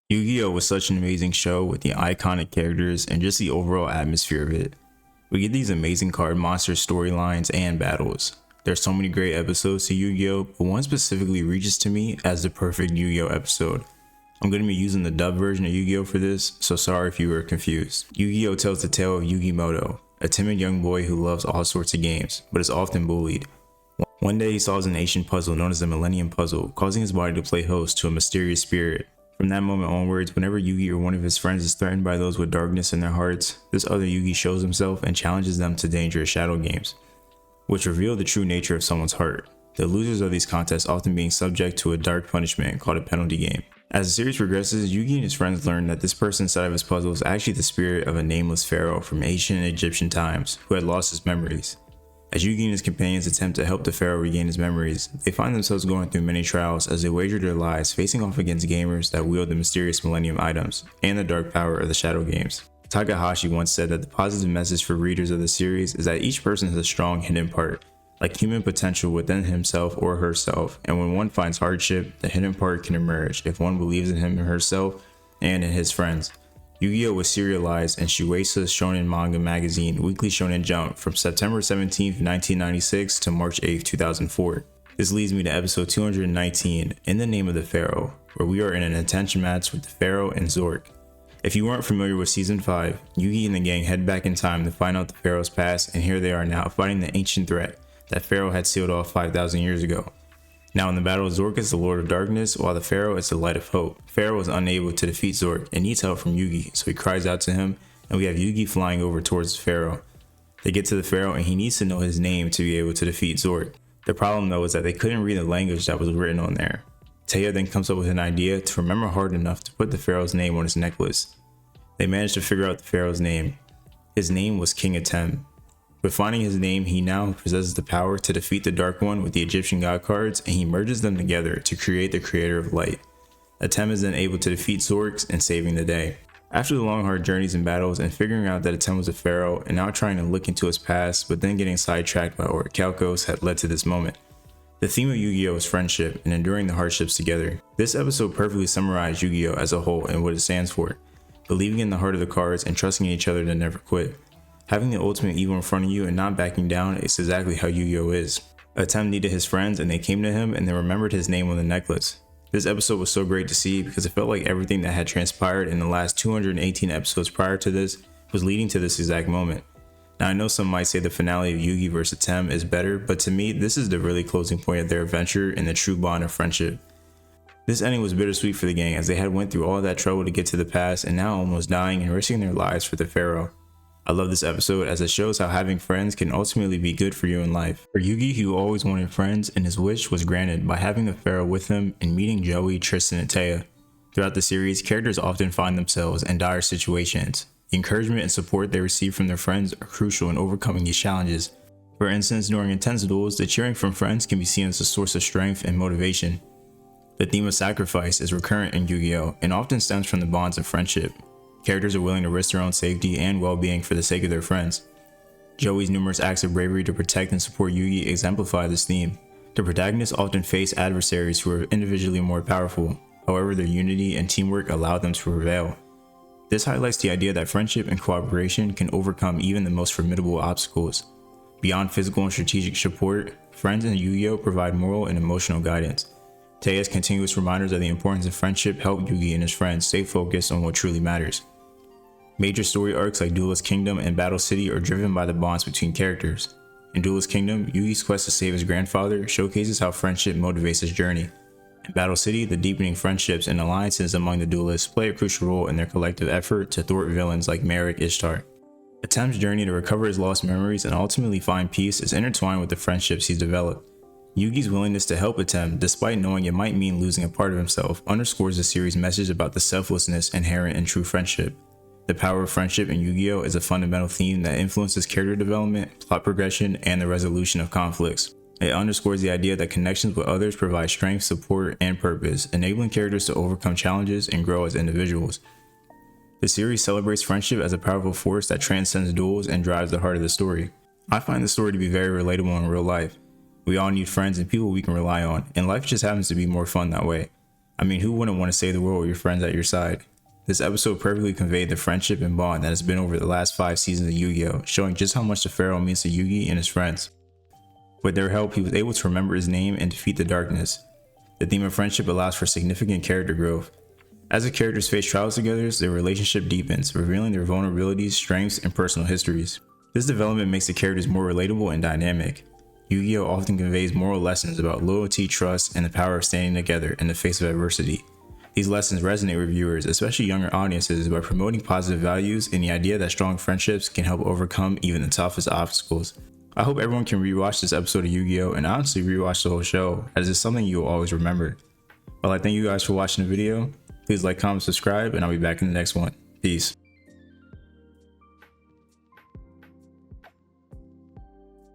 Yu-Gi-Oh was such an amazing show with the iconic characters and just the overall atmosphere of it. We get these amazing card monster storylines and battles. There's so many great episodes to Yu-Gi-Oh, but one specifically reaches to me as the perfect Yu-Gi-Oh episode. I'm going to be using the dub version of Yu-Gi-Oh for this, so sorry if you were confused. Yu-Gi-Oh tells the tale of Yugimoto, a timid young boy who loves all sorts of games, but is often bullied. One day he solves an ancient puzzle known as the Millennium Puzzle, causing his body to play host to a mysterious spirit. From that moment onwards, whenever Yugi or one of his friends is threatened by those with darkness in their hearts, this other Yugi shows himself and challenges them to dangerous shadow games, which reveal the true nature of someone's heart. The losers of these contests often being subject to a dark punishment called a penalty game. As the series progresses, Yugi and his friends learn that this person inside of his puzzle is actually the spirit of a nameless pharaoh from ancient Egyptian times who had lost his memories. As Yugi and his companions attempt to help the pharaoh regain his memories, they find themselves going through many trials as they wager their lives facing off against gamers that wield the mysterious Millennium items and the dark power of the shadow games. Takahashi once said that the positive message for readers of the series is that each person has a strong hidden part, like human potential within himself or herself, and when one finds hardship, the hidden part can emerge if one believes in him and herself and in his friends. Yu-Gi-Oh was serialized in Shueisha's Shonen Manga Magazine Weekly Shonen Jump from September 17, 1996 to March 8, 2004. This leads me to episode 219, In the Name of the Pharaoh, where we are in an attention match with the Pharaoh and Zork. If you weren't familiar with Season 5, Yugi and the gang head back in time to find out the Pharaoh's past, and here they are now fighting the ancient threat that Pharaoh had sealed off 5,000 years ago. Now in the battle, Zork is the Lord of Darkness, while the Pharaoh is the Light of Hope. Pharaoh is unable to defeat Zork and needs help from Yugi, so he cries out to him, and we have Yugi flying over towards the Pharaoh. They get to the Pharaoh and he needs to know his name to be able to defeat Zork. The problem though is that they couldn't read the language that was written on there. Taya then comes up with an idea to remember hard enough to put the Pharaoh's name on his necklace. They managed to figure out the Pharaoh's name. His name was King Atem. With finding his name, he now possesses the power to defeat the Dark One with the Egyptian god cards, and he merges them together to create the Creator of Light. Atem is then able to defeat Zork and saving the day. After the long hard journeys and battles and figuring out that Atem was a pharaoh and now trying to look into his past but then getting sidetracked by Orichalcos had led to this moment. The theme of Yu-Gi-Oh is friendship and enduring the hardships together. This episode perfectly summarized Yu-Gi-Oh as a whole and what it stands for, believing in the heart of the cards and trusting in each other to never quit. Having the ultimate evil in front of you and not backing down is exactly how Yu-Gi-Oh is. Atem needed his friends and they came to him and they remembered his name on the necklace. This episode was so great to see because it felt like everything that had transpired in the last 218 episodes prior to this was leading to this exact moment. Now I know some might say the finale of Yugi vs Atem is better, but to me this is the really closing point of their adventure and the true bond of friendship. This ending was bittersweet for the gang as they had went through all that trouble to get to the past and now almost dying and risking their lives for the pharaoh. I love this episode as it shows how having friends can ultimately be good for you in life. For Yugi, he always wanted friends and his wish was granted by having the pharaoh with him and meeting Joey, Tristan, and Taya. Throughout the series, characters often find themselves in dire situations. The encouragement and support they receive from their friends are crucial in overcoming these challenges. For instance, during intense duels, the cheering from friends can be seen as a source of strength and motivation. The theme of sacrifice is recurrent in Yu-Gi-Oh! And often stems from the bonds of friendship. Characters are willing to risk their own safety and well-being for the sake of their friends. Joey's numerous acts of bravery to protect and support Yugi exemplify this theme. The protagonists often face adversaries who are individually more powerful, however their unity and teamwork allow them to prevail. This highlights the idea that friendship and cooperation can overcome even the most formidable obstacles. Beyond physical and strategic support, friends in Yu-Gi-Oh! Provide moral and emotional guidance. Taya's continuous reminders of the importance of friendship help Yugi and his friends stay focused on what truly matters. Major story arcs like Duelist Kingdom and Battle City are driven by the bonds between characters. In Duelist Kingdom, Yugi's quest to save his grandfather showcases how friendship motivates his journey. In Battle City, the deepening friendships and alliances among the duelists play a crucial role in their collective effort to thwart villains like Merrick Ishtar. Atem's journey to recover his lost memories and ultimately find peace is intertwined with the friendships he's developed. Yugi's willingness to help Atem, despite knowing it might mean losing a part of himself, underscores the series' message about the selflessness inherent in true friendship. The power of friendship in Yu-Gi-Oh! Is a fundamental theme that influences character development, plot progression, and the resolution of conflicts. It underscores the idea that connections with others provide strength, support, and purpose, enabling characters to overcome challenges and grow as individuals. The series celebrates friendship as a powerful force that transcends duels and drives the heart of the story. I find the story to be very relatable in real life. We all need friends and people we can rely on, and life just happens to be more fun that way. I mean, who wouldn't want to save the world with your friends at your side? This episode perfectly conveyed the friendship and bond that has been over the last 5 seasons of Yu-Gi-Oh, showing just how much the pharaoh means to Yugi and his friends. With their help, he was able to remember his name and defeat the darkness. The theme of friendship allows for significant character growth. As the characters face trials together, their relationship deepens, revealing their vulnerabilities, strengths, and personal histories. This development makes the characters more relatable and dynamic. Yu-Gi-Oh often conveys moral lessons about loyalty, trust, and the power of standing together in the face of adversity. These lessons resonate with viewers, especially younger audiences, by promoting positive values and the idea that strong friendships can help overcome even the toughest obstacles. I hope everyone can rewatch this episode of Yu-Gi-Oh and honestly rewatch the whole show, as it's something you will always remember. Well, I thank you guys for watching the video. Please like, comment, subscribe, and I'll be back in the next one. Peace.